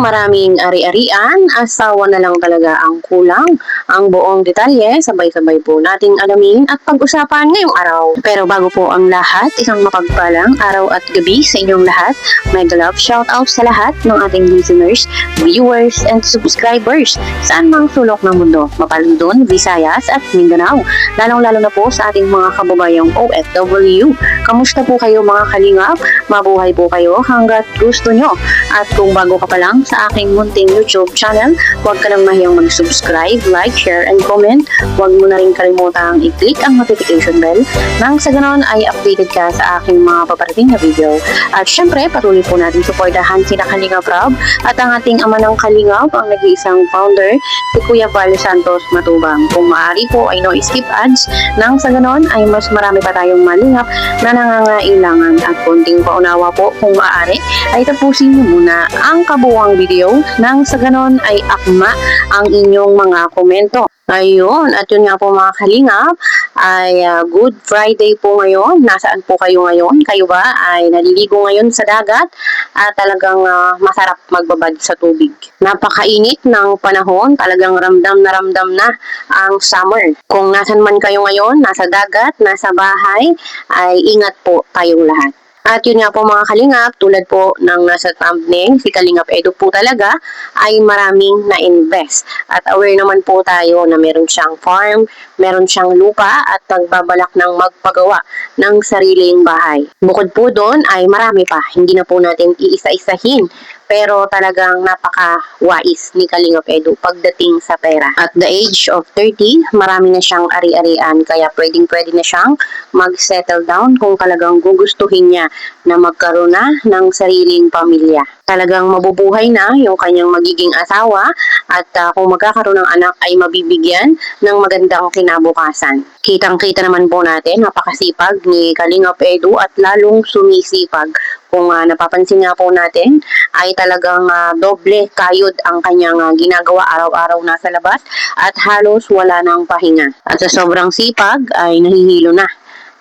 maraming ari-arian, asawa na lang talaga ang kulang. Ang buong detalye, sabay-sabay po nating alamin at pag-usapan ngayong araw. Pero bago po ang lahat, isang mapagpalang araw at gabi sa inyong lahat. Mega love shoutout sa lahat ng ating listeners, viewers, and subscribers saan mang sulok ng mundo, Mapalundon, Visayas at Mindanao. Lalong-lalo na po sa ating mga kababayang OFW. Kamusta po kayo mga kalingap? Mabuhay po kayo hanggat gusto nyo. At kung bago ka pa lang sa aking munting YouTube channel, huwag ka lang mahiyang mag-subscribe, like, share, and comment. Huwag mo na rin kalimutang i-click ang notification bell nang sa ganon ay updated ka sa aking mga paparating na video. At syempre, patuloy po natin suportahan sila Kalingap Rob at ang ating ama ng Kalingap, ang nag-iisang founder, si Kuya Val Santos Matubang. Kung maaari po ay no skip ads, nang sa ganon ay mas marami pa tayong malingap na nangangailangan at konting paunawa po kung maaari ay tapusin mo muna ang kabuuang video nang sa ganon ay akma ang inyong mga komento. Ayun, at yun nga po mga kalingap, ay Good Friday po ngayon. Nasaan po kayo ngayon? Kayo ba ay naliligo ngayon sa dagat at talagang masarap magbabad sa tubig? Napakainit ng panahon, talagang ramdam na ang summer. Kung nasan man kayo ngayon, nasa dagat, nasa bahay, ay ingat po tayong lahat. At yun nga po mga kalingap, tulad po ng nasa thumbnail, si Kalingap Edu po talaga ay maraming na-invest. At aware naman po tayo na meron siyang farm, meron siyang lupa at nagbabalak ng magpagawa ng sariling bahay. Bukod po doon ay marami pa, hindi na po natin iisa-isahin. Pero talagang napaka-wais ni Kalingap Edu pagdating sa pera. At the age of 30, marami na siyang ari-arian. Kaya pwedeng-pwede na siyang mag-settle down kung talagang gugustuhin niya na magkaroon na ng sariling pamilya. Talagang mabubuhay na yung kanyang magiging asawa at kung magkakaroon ng anak ay mabibigyan ng magandang kinabukasan. Kitang-kita naman po natin, napakasipag ni Kalingap Edu at lalong sumisipag. Kung napapansin nga po natin, ay talagang doble kayod ang kanyang ginagawa araw-araw nasa labas at halos wala nang pahinga. At sa sobrang sipag ay nahihilo na.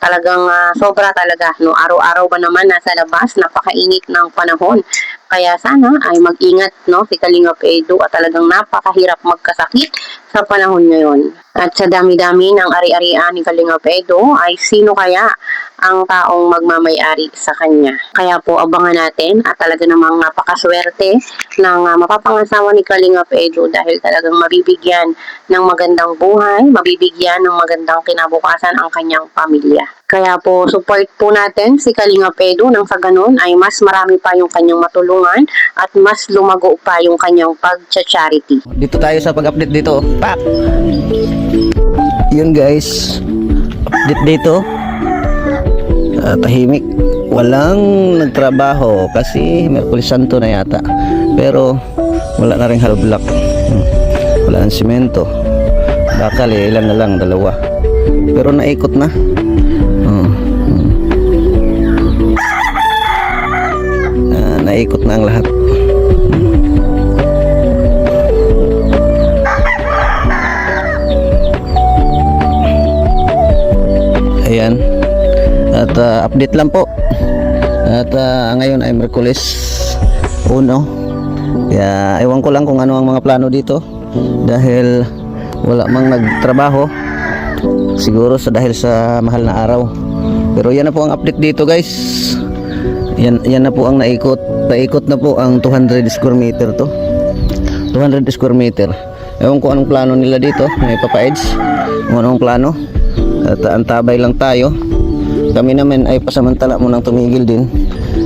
Talagang sobra talaga, no? Araw-araw ba naman nasa labas, napakainit ng panahon. Kaya sana ay mag-ingat, no, si Kalingap Edu at talagang napakahirap magkasakit sa panahon ngayon. At sa dami-dami ng ari-arian ni Kalingap Edu ay sino kaya ang taong magmamay-ari sa kanya. Kaya po abangan natin at talaga namang napakaswerte ng mapapangasawa ni Kalingap Edu dahil talagang mabibigyan ng magandang buhay, mabibigyan ng magandang kinabukasan ang kanyang pamilya. Kaya po support po natin si Kalingap Edu nang sa ganun ay mas marami pa yung kanyang matulungan at mas lumago pa yung kanyang pag-charity. Dito tayo sa pag-update dito. Pak! Yun guys, update dito. Tahimik, walang nagtrabaho kasi Merkulis Santo na yata, pero wala na rin hollow block, wala nang simento, bakal ilan na lang, 2, pero naikot na. Naikot na ang lahat. Ayan. At update lang po. At ngayon ay Merkulis 1. Kaya ewan ko lang kung ano ang mga plano dito dahil wala mang nagtrabaho. Siguro dahil sa mahal na araw. Pero yan na po ang update dito guys. Yan na po ang naikot. Naikot na po ang 200 square meter to. 200 square meter. Ewan ko anong plano nila dito. May papa-edge. Kung anong plano. At antabay lang tayo. Kami naman ay pasamantala mo nang tumigil din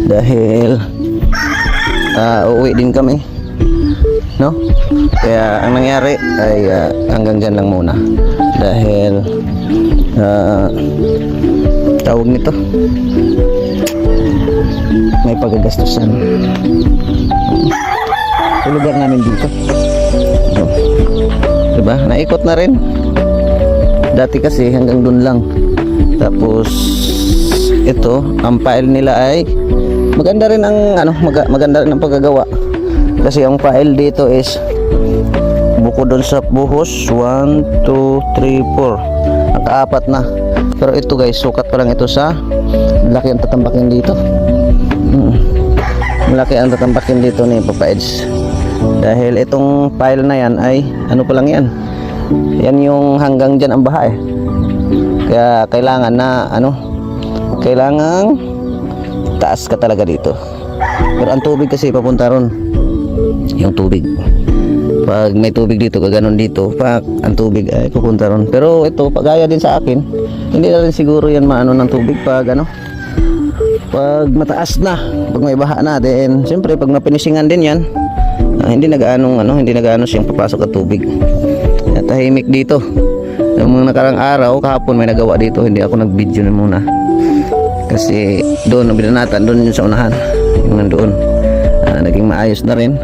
dahil uuwi din kami, no? Kaya ang nangyari ay hanggang dyan lang muna dahil tawag nito, may pagagastusan sa lugar namin dito, no? Diba? Naikot na rin dati kasi hanggang dun lang. Tapos ito, ang file nila ay maganda rin ang maganda rin ang paggagawa. Kasi ang file dito is bukod doon sa buhos 1, 2, 3, 4. Naka-4 na. Pero ito guys, sukat pa lang ito sa laki ang tatambakin dito. Malaki ang tatambakin dito ni Papa Eds. Dahil itong pile na yan ay ano pa lang yan. Yan yung hanggang dyan ang baha eh. Kaya kailangan na kailangan taas ka talaga dito. Pero ang tubig kasi papunta ron. Yung tubig. Pag may tubig dito, kaganon dito, ang tubig ay pupunta ron. Pero ito, pagaya din sa akin, hindi na rin siguro yan maano ng tubig pag pag mataas na, pag may baha na. Then siyempre pag mapinisingan din yan, hindi nagaano siyang papasok at tubig. At tahimik dito. Yung mga nakarang araw, kahapon may nagawa dito, hindi ako nag-video na muna. Kasi doon, ang binanatan, doon yung sa unahan. Yung nandoon. Naging maayos na rin.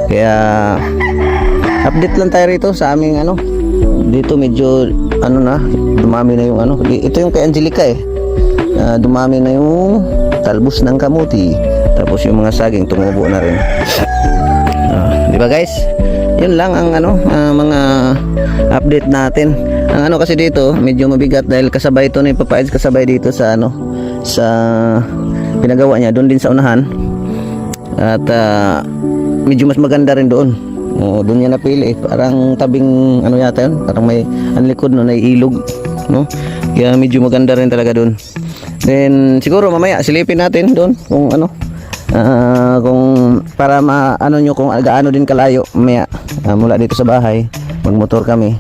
Kaya, update lang tayo rito sa aming dito medyo, dumami na yung ito yung kay Angelica eh. Dumami na yung talbos ng kamuti. Tapos yung mga saging tumubo na rin. Di ba guys? Yun lang ang mga update natin. Ang kasi dito medyo mabigat dahil kasabay ito ni Papa Eds, kasabay dito sa sa pinagawa niya doon din sa unahan. At medyo mas maganda rin doon. Doon niya napili parang tabing yata yun, parang may ang likod na ilog, no? Kaya medyo maganda rin talaga doon. Then siguro mamaya silipin natin doon kung kung para nyo kung gaano din kalayo mamaya mula dito sa bahay. Magmotor kami,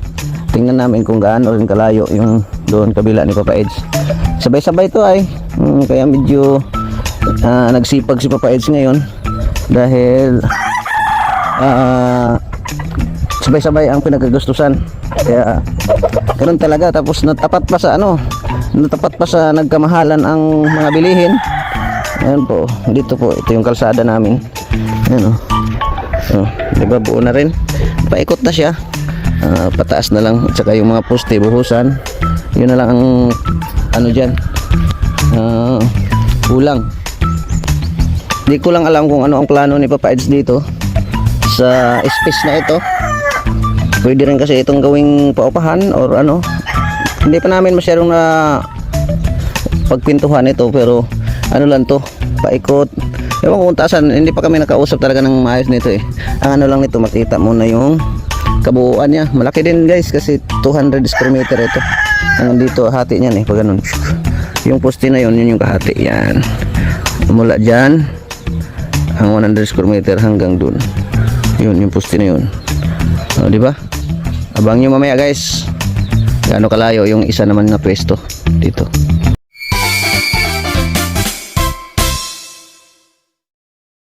tingnan namin kung gaano rin kalayo yung doon kabila ni Papa Eds. Sabay-sabay to ay kaya medyo nagsipag si Papa Eds ngayon dahil sabay-sabay ang pinagagastusan. Kaya ganun talaga. Tapos natapat pa sa nagkamahalan ang mga bilihin. Ayan po, dito po, ito yung kalsada namin. Ayan diba, buo na rin, paikot na siya. Pataas na lang, at saka yung mga poste buhusan. Yun na lang ang dyan, kulang. Di ko lang alam kung ano ang plano ni Papa Eds dito sa space na ito. Pwede rin kasi itong gawing paupahan or hindi pa namin masyadong na pagpintuhan ito, pero lang to, paikot. Ewan ko kung taasan, hindi pa kami nakausap talaga ng maayos nito eh. Ang lang nito, makita mo na yung kabuuan niya. Malaki din guys kasi 200 square meter ito. Hanggang dito hati niyan eh, pag ganun. Yung poste na yun yung kahati. Yan, mula dyan ang 100 square meter hanggang dun. Yun yung poste na yun. Di ba? Abang nyo mamaya guys gaano kalayo yung isa naman na pwesto dito.